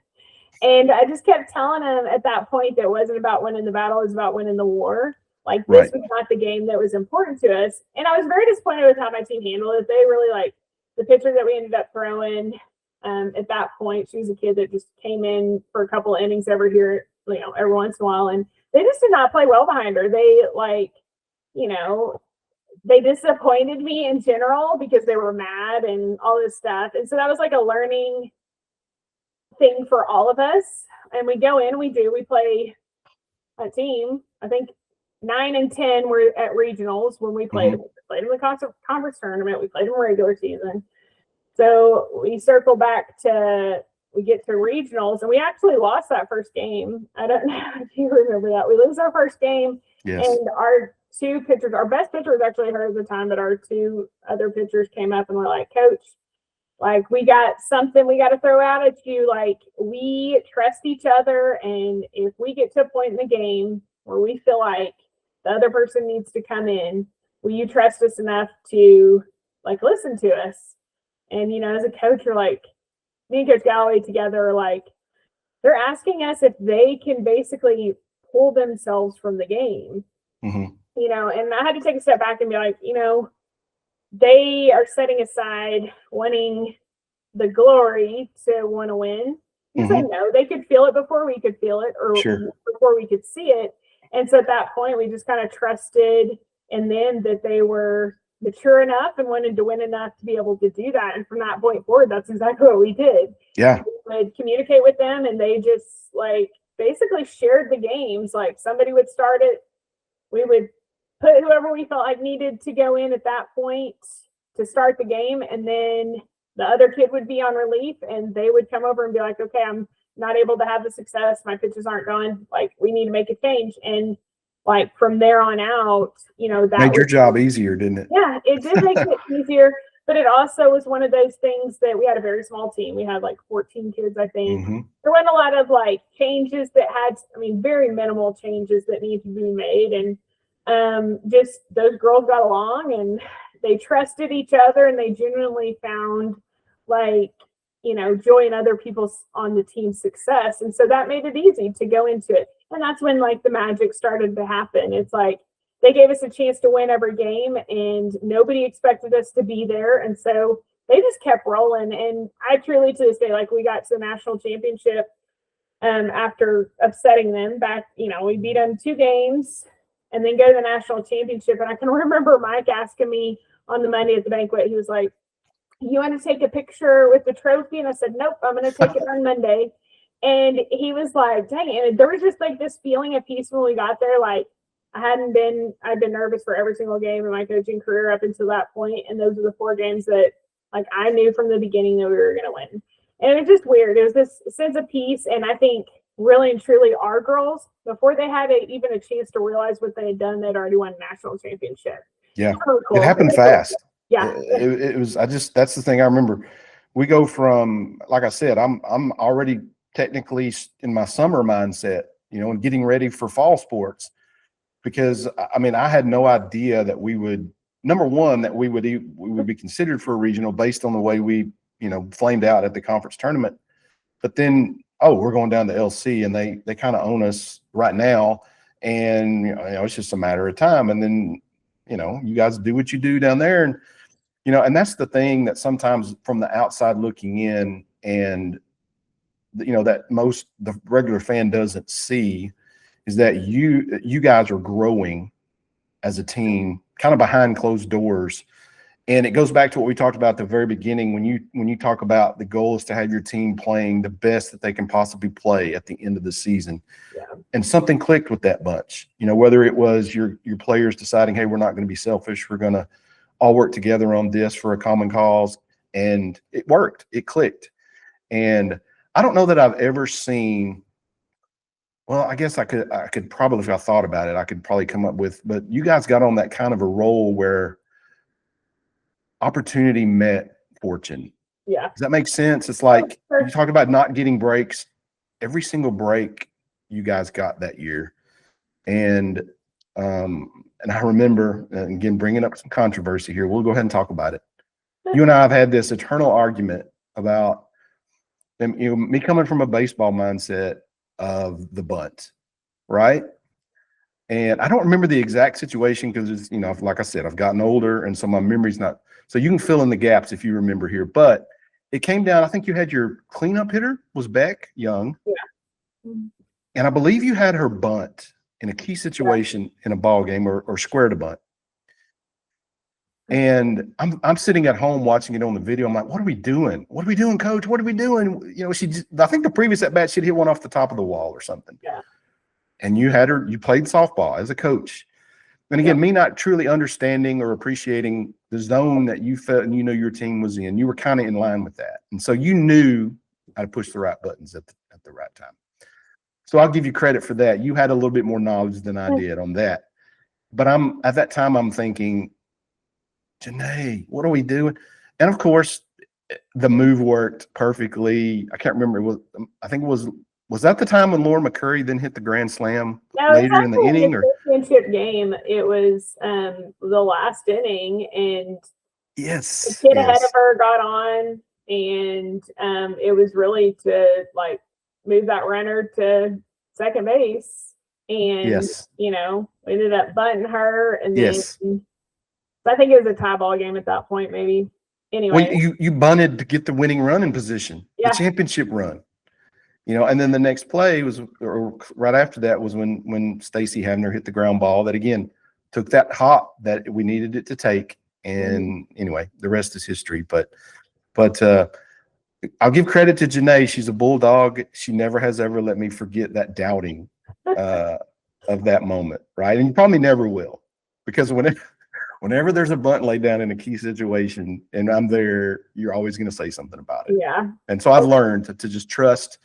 And I just kept telling them at that point that it wasn't about winning the battle, it was about winning the war. Like, this was not the game that was important to us. And I was very disappointed with how my team handled it. They really, like, the pitcher that we ended up throwing at that point, she was a kid that just came in for a couple of innings every once in a while. And they just did not play well behind her. They, like, you know, they disappointed me in general because they were mad and all this stuff. And so that was like a learning thing for all of us. And we go in, we play a team. I think 9 and 10 were at regionals when we played. We played in the conference tournament. We played in regular season. So we circle back we get to regionals, and we actually lost that first game. I don't know if you remember that. We lose our first game, and our 2 pitchers, our best pitcher was actually hurt at the time, but our 2 other pitchers came up and were like, Coach, like, we got something we got to throw out at you. Like, we trust each other, and if we get to a point in the game where we feel like the other person needs to come in, will you trust us enough to, like, listen to us? And, you know, as a coach, you're like, me and Coach Galloway together are like, they're asking us if they can basically pull themselves from the game. You know, and I had to take a step back and be like, you know, they are setting aside wanting the glory to want to win. Because I know they could feel it before we could feel it, or before we could see it. And so at that point, we just kind of trusted in them that they were mature enough and wanted to win enough to be able to do that. And from that point forward, that's exactly what we did. Yeah. We would communicate with them, and they just like basically shared the games. Like somebody would start it, we would put whoever we felt like needed to go in at that point to start the game, and then the other kid would be on relief, and they would come over and be like, okay, I'm not able to have the success. My pitches aren't going. Like, we need to make a change. And like from there on out, you know, that made your job easier, didn't it? Yeah, it did make it easier. But it also was one of those things that we had a very small team. We had like 14 kids, I think. There wasn't a lot of like changes that had, I mean, very minimal changes that needed to be made. And just those girls got along, and they trusted each other, and they genuinely found like, you know, joy in other people's on the team's success. And so that made it easy to go into it. And that's when like the magic started to happen. It's like they gave us a chance to win every game, and nobody expected us to be there. And so they just kept rolling. And I truly, to this day, like we got to the national championship after upsetting them back, you know, we beat them 2 games and then go to the national championship. And I can remember Mike asking me on the Monday at the banquet, he was like, you want to take a picture with the trophy? And I said, nope, I'm going to take it on Monday. And he was like, dang it. And there was just like this feeling of peace when we got there. Like I'd been nervous for every single game in my coaching career up until that point. And those are the 4 games that like I knew from the beginning that we were going to win. And it was just weird. It was this sense of peace. And I think really and truly our girls, before they had even a chance to realize what they had done, they'd already won a national championship. Yeah. Cool. It happened fast. Yeah. It was, that's the thing I remember. We go from, like I said, I'm already technically in my summer mindset, you know, and getting ready for fall sports, because I mean, I had no idea that we would, number one, that we would be considered for a regional based on the way we, you know, flamed out at the conference tournament. But then, oh, we're going down to LC, and they kind of own us right now. And, you know, it's just a matter of time. And then, you know, you guys do what you do down there. And, you know, and that's the thing that sometimes from the outside looking in, and, you know, that the regular fan doesn't see, is that you guys are growing as a team kind of behind closed doors. And it goes back to what we talked about at the very beginning, when you talk about the goal is to have your team playing the best that they can possibly play at the end of the season. Yeah. And something clicked with that bunch, you know, whether it was your players deciding, hey, we're not going to be selfish, we're going to all work together on this for a common cause. And it worked, it clicked. And I don't know that I've ever seen, well, I guess I could probably, if I thought about it, I could probably come up with, but you guys got on that kind of a roll where opportunity met fortune. Yeah. Does that make sense? It's like you talk about not getting breaks. Every single break you guys got that year. And I remember, again, bringing up some controversy here. We'll go ahead and talk about it. You and I have had this eternal argument about, you know, me coming from a baseball mindset of the bunt, right? And I don't remember the exact situation because it's, you know, like I said, I've gotten older, and so my memory's not. So you can fill in the gaps if you remember here. But it came down, I think you had your cleanup hitter was Beck Young. Yeah. And I believe you had her bunt in a key situation in a ball game, or square to bunt. And I'm sitting at home watching it on the video. I'm like, what are we doing? What are we doing, coach? What are we doing? You know, I think the previous at bat, she'd hit one off the top of the wall or something. Yeah. And you played softball as a coach. And again, me not truly understanding or appreciating the zone that you felt and, you know, your team was in, you were kind of in line with that. And so you knew how to push the right buttons at the right time. So I'll give you credit for that. You had a little bit more knowledge than I did on that. But at that time, I'm thinking, Janae, what are we doing? And of course, the move worked perfectly. I can't remember. I think it was that the time when Laura McCurry then hit the grand slam later in the inning? Or championship game. It was the last inning, and yes, the kid ahead of her got on, and it was really to like move that runner to second base. And, yes, we ended up bunting her. And then yes. I think it was a tie ball game at that point, maybe. Anyway. Well, you bunted to get the winning run in position, Yeah. the championship run. And then the next play was, or right after that was when Stacy Havner hit the ground ball that again took that hop that we needed it to take. And anyway, the rest is history. But I'll give credit to Janae. She's a bulldog. She never has ever let me forget that doubting of that moment, right? And you probably never will, because whenever there's a bunt laid down in a key situation and I'm there, you're always going to say something about it. Yeah. And so I've learned to just trust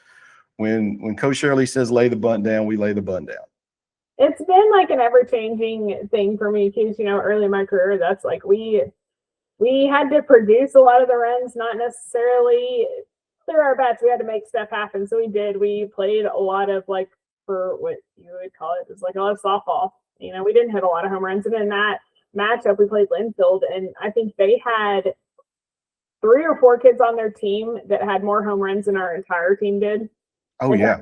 when Coach Shirley says lay the bunt down, we lay the bunt down. It's been like an ever-changing thing for me too. Early in my career, that's like we had to produce a lot of the runs, not necessarily clear our bats. We had to make stuff happen. So we did. We played a lot of like, for what you would call it, was like a lot of softball. We didn't hit a lot of home runs. And in that matchup, we played Linfield, and I think they had 3 or 4 kids on their team that had more home runs than our entire team did. Oh, and yeah.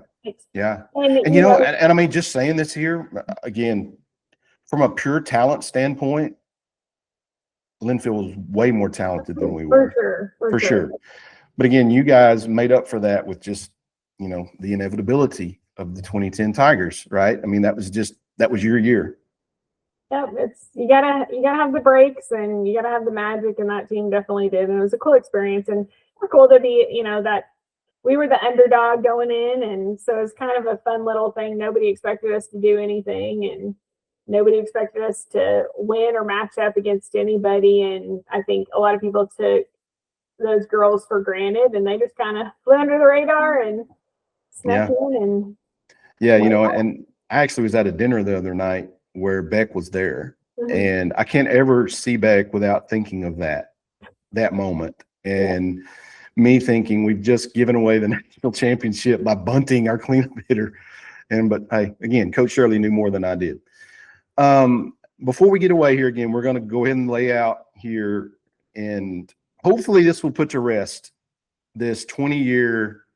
Yeah. And I mean, just saying this here, again, from a pure talent standpoint, Linfield was way more talented than we were. For sure. But again, you guys made up for that with just, the inevitability of the 2010 Tigers, right? I mean, that was your year. Yep, you gotta have the breaks and you gotta have the magic, and that team definitely did. And it was a cool experience, and it's cool to be, that we were the underdog going in, and so it's kind of a fun little thing. Nobody expected us to do anything, and nobody expected us to win or match up against anybody. And I think a lot of people took those girls for granted, and they just kind of flew under the radar and snuck in. And and I actually was at a dinner the other night where Beck was there, and I can't ever see Beck without thinking of that moment. And me thinking we've just given away the national championship by bunting our cleanup hitter. But hey, again, Coach Shirley knew more than I did. Before we get away here again, we're going to go ahead and lay out here, and hopefully this will put to rest this 20-year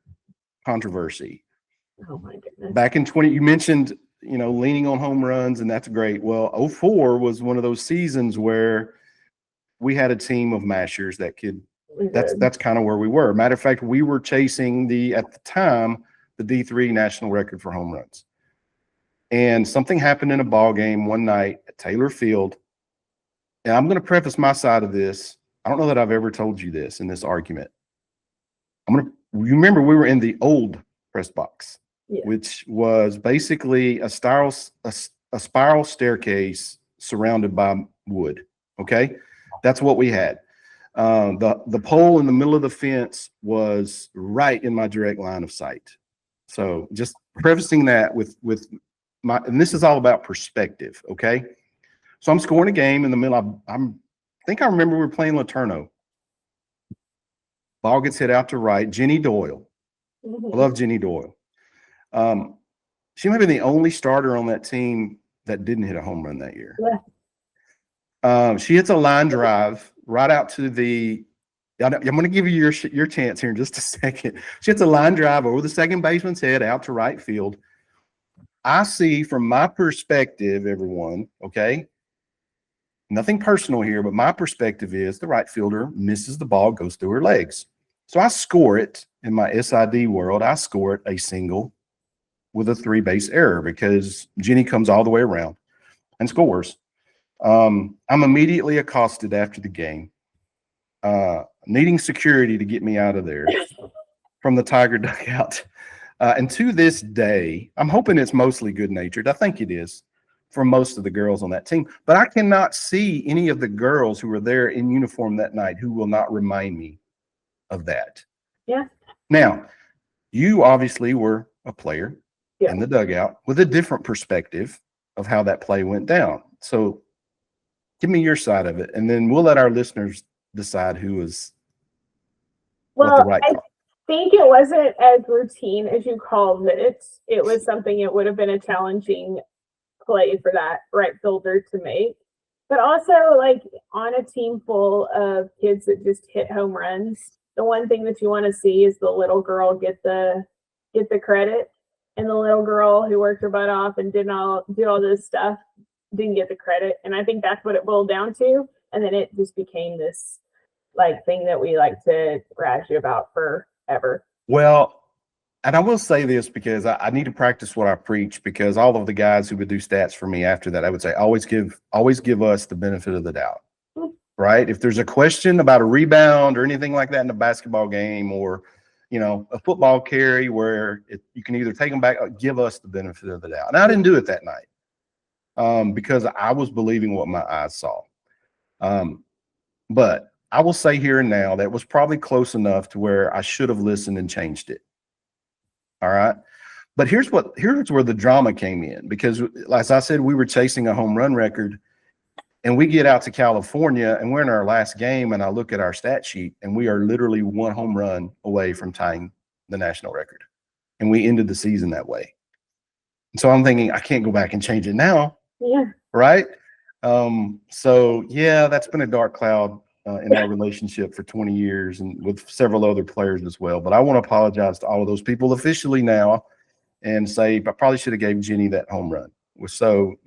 controversy. Oh my goodness. Back in 20, you mentioned, leaning on home runs, and that's great. Well, 2004 was one of those seasons where we had a team of mashers that could, that's kind of where we were. Matter of fact, we were chasing at the time, the D3 national record for home runs. And something happened in a ball game one night at Taylor Field. And I'm going to preface my side of this. I don't know that I've ever told you this in this argument. You remember we were in the old press box, which was basically a spiral staircase surrounded by wood. Okay. That's what we had. The pole in the middle of the fence was right in my direct line of sight. So just prefacing that with and this is all about perspective. Okay. So I'm scoring a game in the middle. I think I remember we were playing Laterno. Ball gets hit out to right. Jenny Doyle. I love Jenny Doyle. She might be the only starter on that team that didn't hit a home run that year. She hits a line drive right out to the – I'm going to give you your chance here in just a second. She hits a line drive over the second baseman's head out to right field. I see from my perspective, everyone, okay, nothing personal here, but my perspective is the right fielder misses the ball, goes through her legs. So I score it in my SID world. I score it a single with a 3-base error because Jenny comes all the way around and scores. I'm immediately accosted after the game, needing security to get me out of there from the Tiger dugout. And to this day, I'm hoping it's mostly good-natured. I think it is for most of the girls on that team. But I cannot see any of the girls who were there in uniform that night who will not remind me of that. Yeah. Now, you obviously were a player in the dugout with a different perspective of how that play went down. So give me your side of it, and then we'll let our listeners decide who was what the right call. I think it wasn't as routine as you called it. It was something it would have been a challenging play for that right fielder to make. But also, like, on a team full of kids that just hit home runs, the one thing that you want to see is the little girl get the get the credit, and the little girl who worked her butt off and did all this stuff didn't get the credit. And I think that's what it boiled down to. And then it just became this like thing that we like to razz you about forever. Well, and I will say this because I need to practice what I preach, because all of the guys who would do stats for me after that, I would say, always give us the benefit of the doubt, right? If there's a question about a rebound or anything like that in a basketball game, or, a football carry where you can either take them back or give us the benefit of the doubt. And I didn't do it that night because I was believing what my eyes saw. But I will say here and now that was probably close enough to where I should have listened and changed it. All right. But here's where the drama came in, because as I said, we were chasing a home run record, and we get out to California and we're in our last game, and I look at our stat sheet and we are literally one home run away from tying the national record. And we ended the season that way. So I'm thinking, I can't go back and change it now. Yeah. Right. So yeah, that's been a dark cloud in our relationship for 20 years, and with several other players as well. But I want to apologize to all of those people officially now and say I probably should have gave Jenny that home run. So,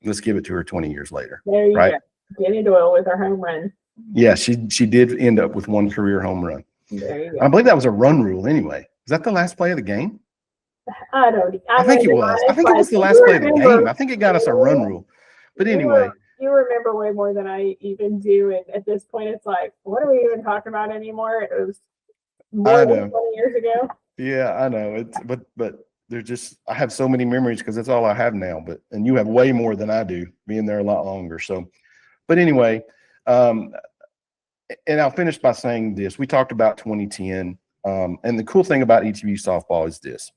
let's give it to her 20 years later. There you right? go. Jenny Doyle with her home run. Yeah, she did end up with one career home run. There you go. I believe that was a run rule anyway. Is that the last play of the game? I think it was. I think it was the last play of the game. I think it got us a run rule. But anyway. You remember way more than I even do. And at this point, it's like, what are we even talking about anymore? It was more than 20 years ago. Yeah, I know. But they're just, I have so many memories because that's all I have now. And you have way more than I do, being there a lot longer. So, but anyway, and I'll finish by saying this. We talked about 2010. And the cool thing about ETBU softball is this.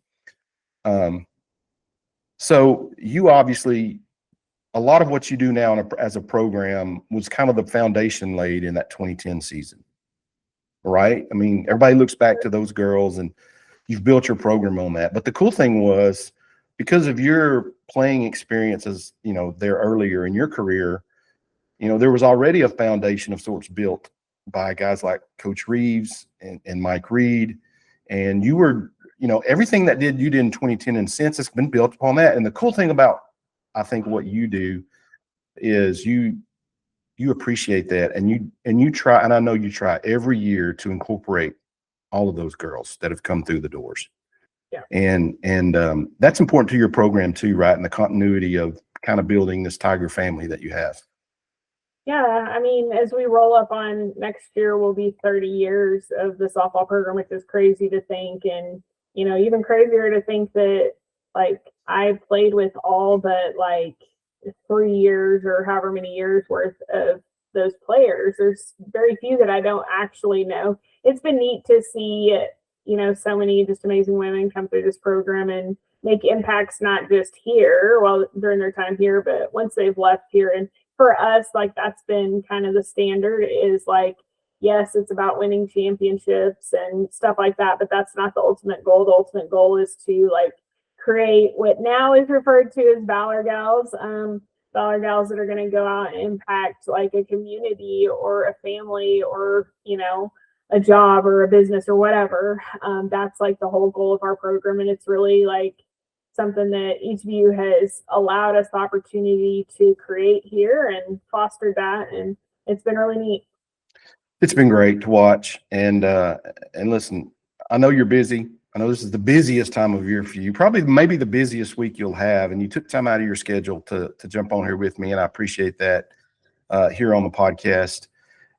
So you obviously, a lot of what you do now as a program was kind of the foundation laid in that 2010 season, right? I mean, everybody looks back to those girls and you've built your program on that. But the cool thing was, because of your playing experiences, there earlier in your career, there was already a foundation of sorts built by guys like Coach Reeves and Mike Reed. And you were, everything that you did in 2010 and since, it's been built upon that. And the cool thing about, I think, what you do is you appreciate that, and you try, and I know you try every year to incorporate all of those girls that have come through the doors. Yeah. And that's important to your program too, right? And the continuity of kind of building this Tiger family that you have. Yeah, I mean, as we roll up on next year, will be 30 years of the softball program, which is crazy to think, and even crazier to think that I played with all but 3 years or however many years worth of those players. There's very few that I don't actually know. It's been neat to see, so many just amazing women come through this program and make impacts, not just here during their time here, but once they've left here. And for us, that's been kind of the standard is yes, it's about winning championships and stuff like that, but that's not the ultimate goal. The ultimate goal is to create what now is referred to as Valor Gals that are going to go out and impact a community or a family or, a job or a business or whatever. That's the whole goal of our program. And it's really something that ETBU has allowed us the opportunity to create here and fostered that. And it's been really neat. It's been great to watch. And listen, I know you're busy. I know this is the busiest time of year for you, probably maybe the busiest week you'll have, and you took time out of your schedule to jump on here with me, and I appreciate that here on the podcast.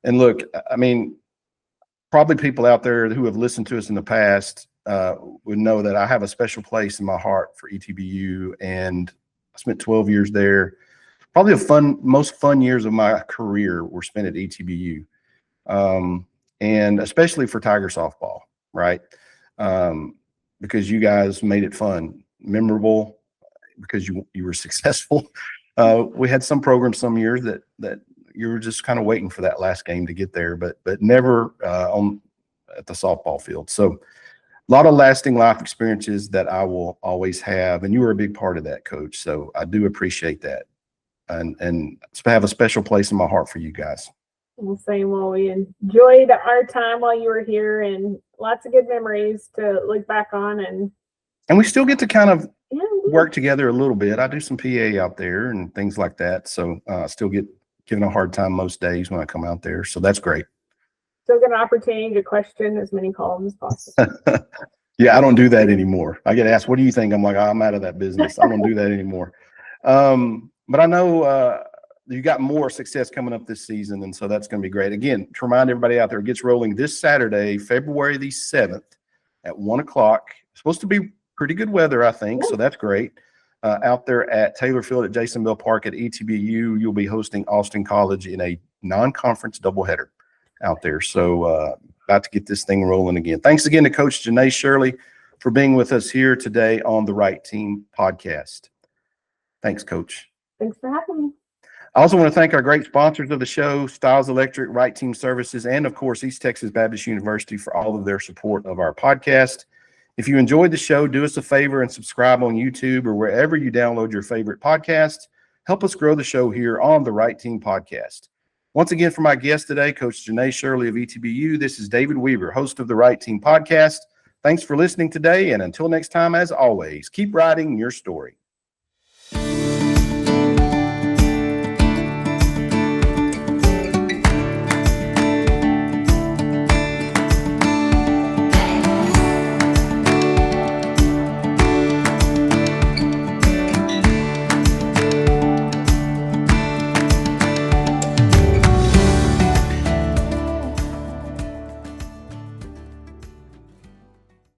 And look, I mean, probably people out there who have listened to us in the past would know that I have a special place in my heart for ETBU, and I spent 12 years there. Probably the most fun years of my career were spent at ETBU, and especially for Tiger softball, right? Because you guys made it fun, memorable, because you were successful. We had some programs some years that you were just kind of waiting for that last game to get there, but never at the softball field. So a lot of lasting life experiences that I will always have, and you were a big part of that, Coach. So I do appreciate that, and have a special place in my heart for you guys. Same. Well, we enjoyed our time while you were here, and lots of good memories to look back on. And we still get to kind of work together a little bit. I do some PA out there and things like that. So I still get given a hard time most days when I come out there. So that's great. Still get an opportunity to question as many columns as possible. Yeah, I don't do that anymore. I get asked, what do you think? I'm like, I'm out of that business. I don't do that anymore. But I know you got more success coming up this season, and so that's going to be great. Again, to remind everybody out there, it gets rolling this Saturday, February the 7th at 1 o'clock. It's supposed to be pretty good weather, I think, so that's great. Out there at Taylor Field at Jason Bell Park at ETBU, you'll be hosting Austin College in a non-conference doubleheader out there. So about to get this thing rolling again. Thanks again to Coach Janae Shirley for being with us here today on the Right Team podcast. Thanks, Coach. Thanks for having me. I also want to thank our great sponsors of the show, Styles Electric, Right Team Services, and of course, East Texas Baptist University for all of their support of our podcast. If you enjoyed the show, do us a favor and subscribe on YouTube or wherever you download your favorite podcast. Help us grow the show here on the Right Team podcast. Once again, for my guest today, Coach Janae Shirley of ETBU, this is David Weaver, host of the Right Team podcast. Thanks for listening today, and until next time, as always, keep writing your story.